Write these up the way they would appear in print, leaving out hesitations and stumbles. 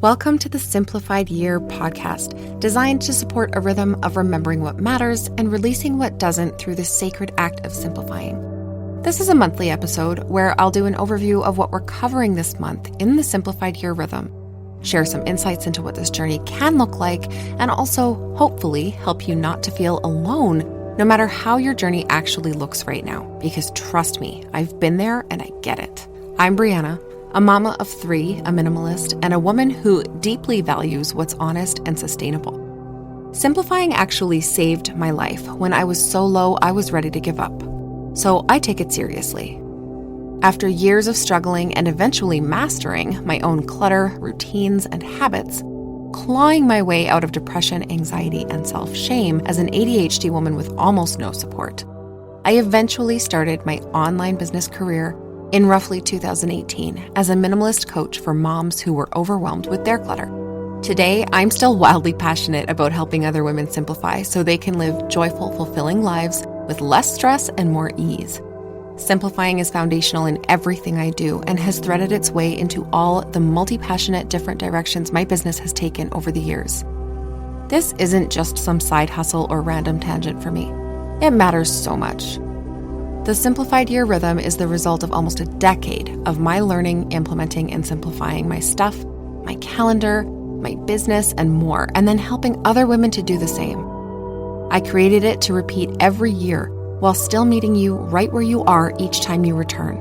Welcome to the Simplified Year podcast, designed to support a rhythm of remembering what matters and releasing what doesn't through the sacred act of simplifying. This is a monthly episode where I'll do an overview of what we're covering this month in the Simplified Year rhythm, share some insights into what this journey can look like, and also, hopefully, help you not to feel alone no matter how your journey actually looks right now, because trust me, I've been there and I get it. I'm Brianna, a mama of 3, a minimalist, and a woman who deeply values what's honest and sustainable. Simplifying actually saved my life when I was so low I was ready to give up. So I take it seriously. After years of struggling and eventually mastering my own clutter, routines, and habits, clawing my way out of depression, anxiety, and self-shame as an ADHD woman with almost no support, I eventually started my online business career in roughly 2018 as a minimalist coach for moms who were overwhelmed with their clutter. Today, I'm still wildly passionate about helping other women simplify so they can live joyful, fulfilling lives with less stress and more ease. Simplifying is foundational in everything I do and has threaded its way into all the multi-passionate different directions my business has taken over the years. This isn't just some side hustle or random tangent for me. It matters so much. The Simplified Year rhythm is the result of almost a decade of my learning, implementing, and simplifying my stuff, my calendar, my business, and more, and then helping other women to do the same. I created it to repeat every year while still meeting you right where you are each time you return.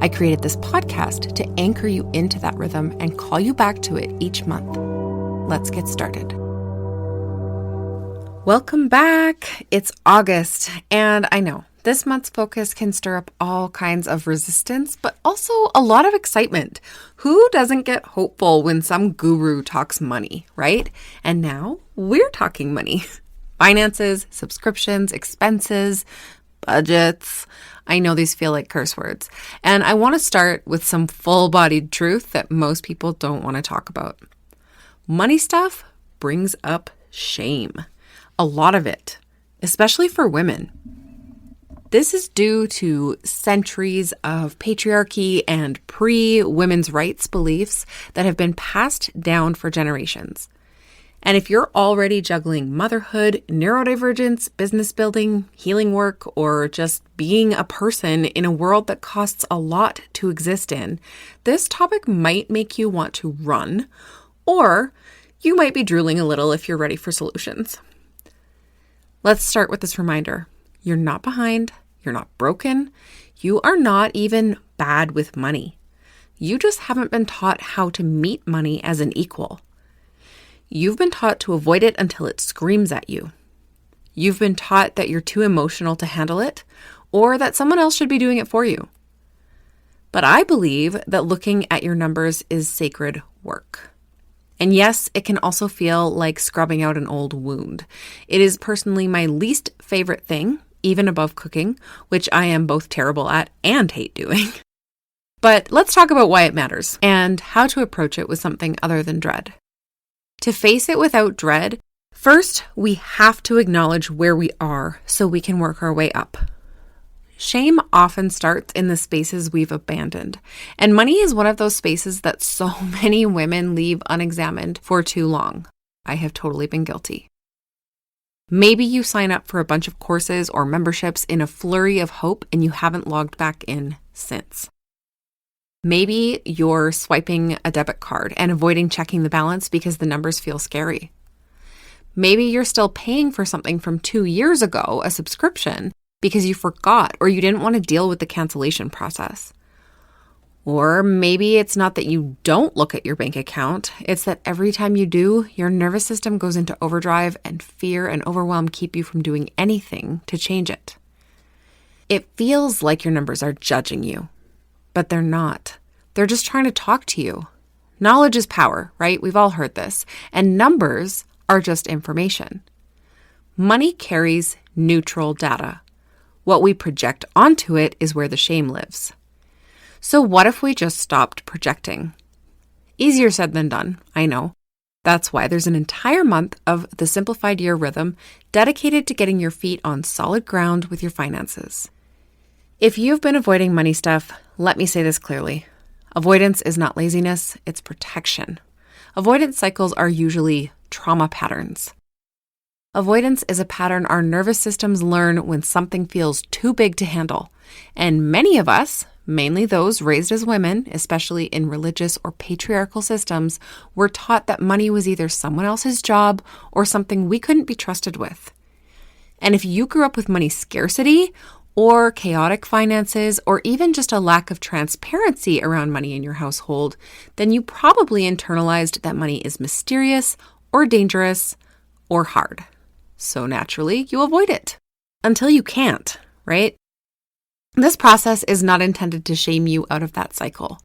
I created this podcast to anchor you into that rhythm and call you back to it each month. Let's get started. Welcome back. It's August, and I know this month's focus can stir up all kinds of resistance, but also a lot of excitement. Who doesn't get hopeful when some guru talks money, right? And now we're talking money. Finances, subscriptions, expenses, budgets. I know these feel like curse words. And I want to start with some full-bodied truth that most people don't want to talk about. Money stuff brings up shame. A lot of it, especially for women. This is due to centuries of patriarchy and pre-women's rights beliefs that have been passed down for generations. And if you're already juggling motherhood, neurodivergence, business building, healing work, or just being a person in a world that costs a lot to exist in, this topic might make you want to run, or you might be drooling a little if you're ready for solutions. Let's start with this reminder. You're not behind. You're not broken. You are not even bad with money. You just haven't been taught how to meet money as an equal. You've been taught to avoid it until it screams at you. You've been taught that you're too emotional to handle it, or that someone else should be doing it for you. But I believe that looking at your numbers is sacred work. And yes, it can also feel like scrubbing out an old wound. It is personally my least favorite thing, even above cooking, which I am both terrible at and hate doing. But let's talk about why it matters and how to approach it with something other than dread. To face it without dread, first, we have to acknowledge where we are so we can work our way up. Shame often starts in the spaces we've abandoned, and money is one of those spaces that so many women leave unexamined for too long. I have totally been guilty. Maybe you sign up for a bunch of courses or memberships in a flurry of hope and you haven't logged back in since. Maybe you're swiping a debit card and avoiding checking the balance because the numbers feel scary. Maybe you're still paying for something from 2 years ago, a subscription, because you forgot or you didn't want to deal with the cancellation process. Or maybe it's not that you don't look at your bank account, it's that every time you do, your nervous system goes into overdrive and fear and overwhelm keep you from doing anything to change it. It feels like your numbers are judging you, but they're not. They're just trying to talk to you. Knowledge is power, right? We've all heard this. And numbers are just information. Money carries neutral data. What we project onto it is where the shame lives. So what if we just stopped projecting? Easier said than done, I know. That's why there's an entire month of the Simplified Year rhythm dedicated to getting your feet on solid ground with your finances. If you've been avoiding money stuff, let me say this clearly. Avoidance is not laziness, it's protection. Avoidance cycles are usually trauma patterns. Avoidance is a pattern our nervous systems learn when something feels too big to handle. And many of us, mainly those raised as women, especially in religious or patriarchal systems, were taught that money was either someone else's job or something we couldn't be trusted with. And if you grew up with money scarcity or chaotic finances or even just a lack of transparency around money in your household, then you probably internalized that money is mysterious or dangerous or hard. So naturally, you avoid it until you can't, right? This process is not intended to shame you out of that cycle.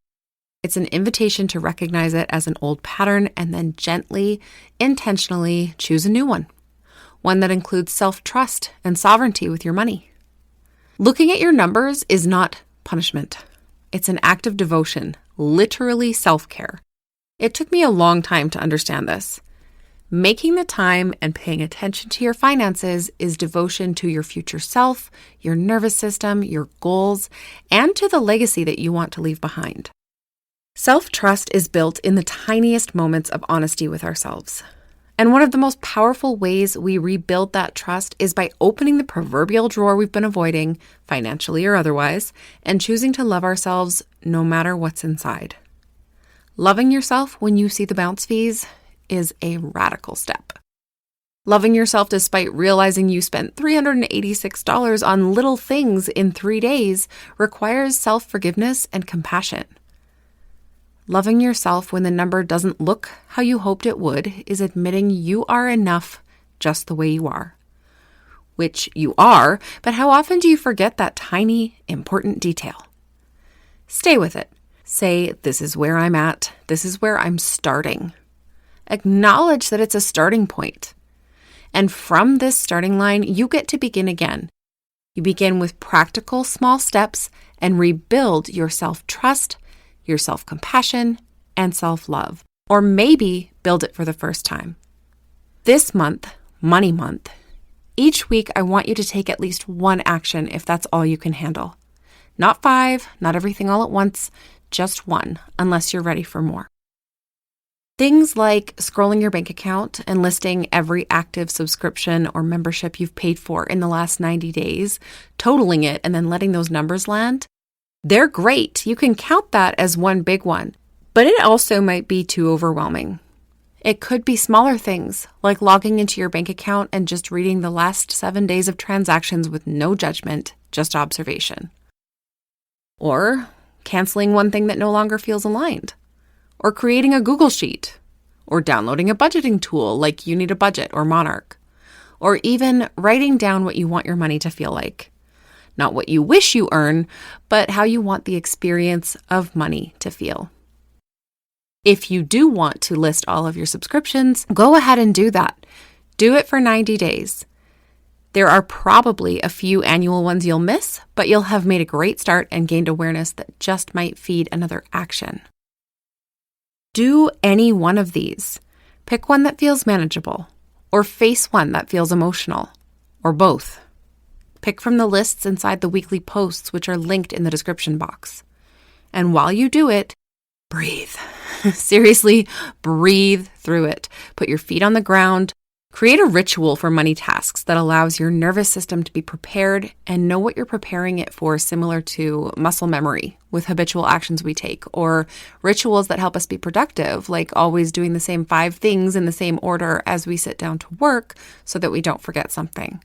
It's an invitation to recognize it as an old pattern and then gently, intentionally choose a new one that includes self-trust and sovereignty with your money. Looking at your numbers is not punishment. It's an act of devotion, literally self-care. It took me a long time to understand this. Making the time and paying attention to your finances is devotion to your future self, your nervous system, your goals, and to the legacy that you want to leave behind. Self-trust is built in the tiniest moments of honesty with ourselves. And one of the most powerful ways we rebuild that trust is by opening the proverbial drawer we've been avoiding, financially or otherwise, and choosing to love ourselves no matter what's inside. Loving yourself when you see the bounce fees is a radical step. Loving yourself despite realizing you spent $386 on little things in 3 days requires self-forgiveness and compassion. Loving yourself when the number doesn't look how you hoped it would is admitting you are enough just the way you are. Which you are, but how often do you forget that tiny, important detail? Stay with it. Say, this is where I'm at. This is where I'm starting. Acknowledge that it's a starting point. And from this starting line, you get to begin again. You begin with practical small steps and rebuild your self-trust, your self-compassion, and self-love. Or maybe build it for the first time. This month, Money Month, each week I want you to take at least one action if that's all you can handle. Not 5, not everything all at once, just one, unless you're ready for more. Things like scrolling your bank account and listing every active subscription or membership you've paid for in the last 90 days, totaling it, and then letting those numbers land. They're great. You can count that as one big one, but it also might be too overwhelming. It could be smaller things, like logging into your bank account and just reading the last 7 days of transactions with no judgment, just observation. Or canceling one thing that no longer feels aligned. Or creating a Google Sheet, or downloading a budgeting tool like You Need a Budget or Monarch, or even writing down what you want your money to feel like. Not what you wish you earn, but how you want the experience of money to feel. If you do want to list all of your subscriptions, go ahead and do that. Do it for 90 days. There are probably a few annual ones you'll miss, but you'll have made a great start and gained awareness that just might feed another action. Do any one of these. Pick one that feels manageable, or face one that feels emotional, or both. Pick from the lists inside the weekly posts, which are linked in the description box. And while you do it, breathe. Seriously, breathe through it. Put your feet on the ground. Create a ritual for money tasks that allows your nervous system to be prepared and know what you're preparing it for, similar to muscle memory with habitual actions we take, or rituals that help us be productive, like always doing the same 5 things in the same order as we sit down to work so that we don't forget something.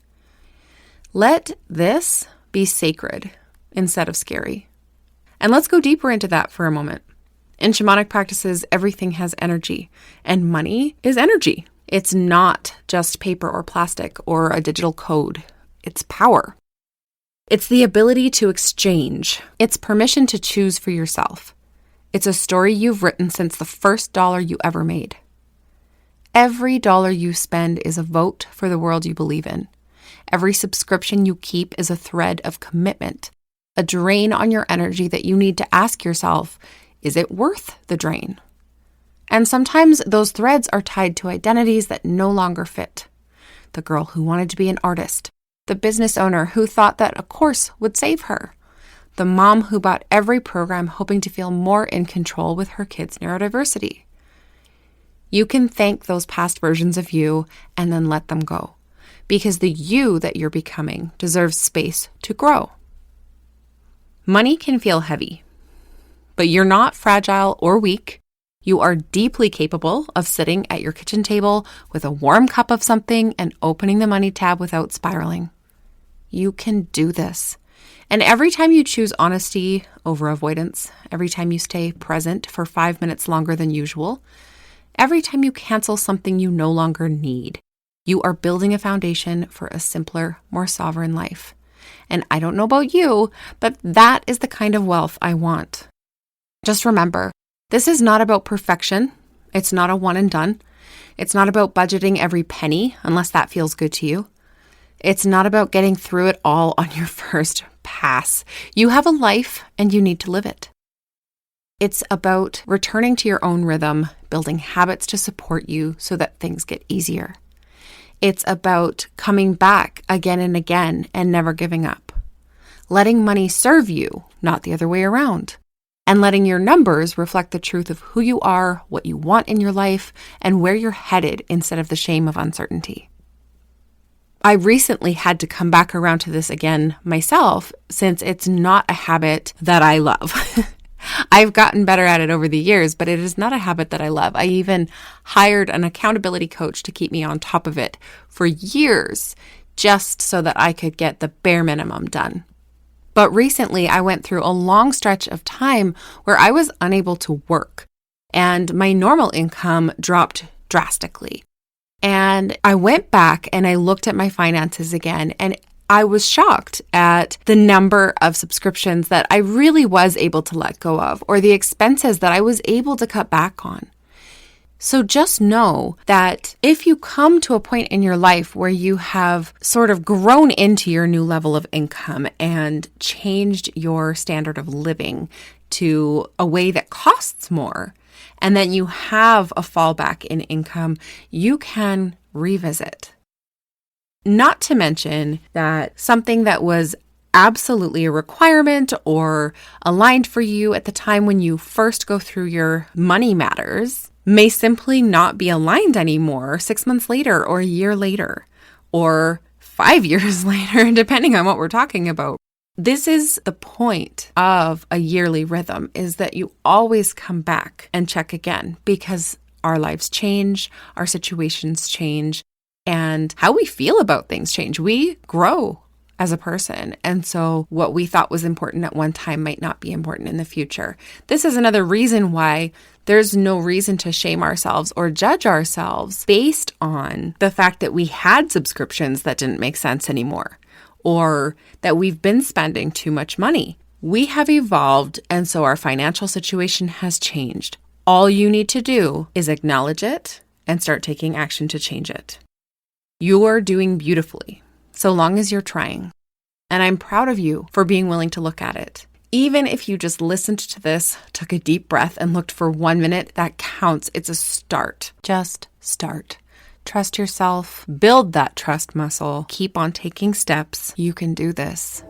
Let this be sacred instead of scary. And let's go deeper into that for a moment. In shamanic practices, everything has energy, and money is energy. It's not just paper or plastic or a digital code. It's power. It's the ability to exchange. It's permission to choose for yourself. It's a story you've written since the first dollar you ever made. Every dollar you spend is a vote for the world you believe in. Every subscription you keep is a thread of commitment, a drain on your energy that you need to ask yourself, is it worth the drain? And sometimes those threads are tied to identities that no longer fit. The girl who wanted to be an artist, the business owner who thought that a course would save her, the mom who bought every program hoping to feel more in control with her kids' neurodiversity. You can thank those past versions of you and then let them go, because the you that you're becoming deserves space to grow. Money can feel heavy, but you're not fragile or weak. You are deeply capable of sitting at your kitchen table with a warm cup of something and opening the money tab without spiraling. You can do this. And every time you choose honesty over avoidance, every time you stay present for 5 minutes longer than usual, every time you cancel something you no longer need, you are building a foundation for a simpler, more sovereign life. And I don't know about you, but that is the kind of wealth I want. Just remember, this is not about perfection. It's not a one and done. It's not about budgeting every penny, unless that feels good to you. It's not about getting through it all on your first pass. You have a life and you need to live it. It's about returning to your own rhythm, building habits to support you so that things get easier. It's about coming back again and again and never giving up. Letting money serve you, not the other way around. And letting your numbers reflect the truth of who you are, what you want in your life, and where you're headed instead of the shame of uncertainty. I recently had to come back around to this again myself, since it's not a habit that I love. I've gotten better at it over the years, but it is not a habit that I love. I even hired an accountability coach to keep me on top of it for years, just so that I could get the bare minimum done. But recently, I went through a long stretch of time where I was unable to work, and my normal income dropped drastically. And I went back and I looked at my finances again, and I was shocked at the number of subscriptions that I really was able to let go of, or the expenses that I was able to cut back on. So just know that if you come to a point in your life where you have sort of grown into your new level of income and changed your standard of living to a way that costs more, and then you have a fallback in income, you can revisit. Not to mention that something that was absolutely a requirement or aligned for you at the time when you first go through your money matters may simply not be aligned anymore 6 months later or a year later or 5 years later, depending on what we're talking about. This is the point of a yearly rhythm, is that you always come back and check again, because our lives change, our situations change, and how we feel about things change. We grow as a person. And so what we thought was important at one time might not be important in the future. This is another reason why there's no reason to shame ourselves or judge ourselves based on the fact that we had subscriptions that didn't make sense anymore, or that we've been spending too much money. We have evolved, and so our financial situation has changed. All you need to do is acknowledge it and start taking action to change it. You are doing beautifully, so long as you're trying. And I'm proud of you for being willing to look at it. Even if you just listened to this, took a deep breath, and looked for 1 minute, that counts. It's a start. Just start. Trust yourself. Build that trust muscle. Keep on taking steps. You can do this.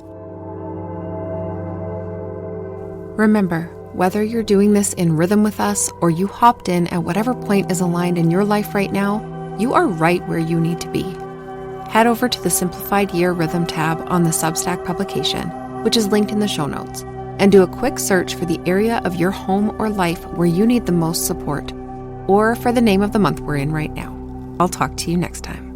Remember, whether you're doing this in rhythm with us or you hopped in at whatever point is aligned in your life right now, you are right where you need to be. Head over to the Simplified Year Rhythm tab on the Substack publication, which is linked in the show notes, and do a quick search for the area of your home or life where you need the most support, or for the name of the month we're in right now. I'll talk to you next time.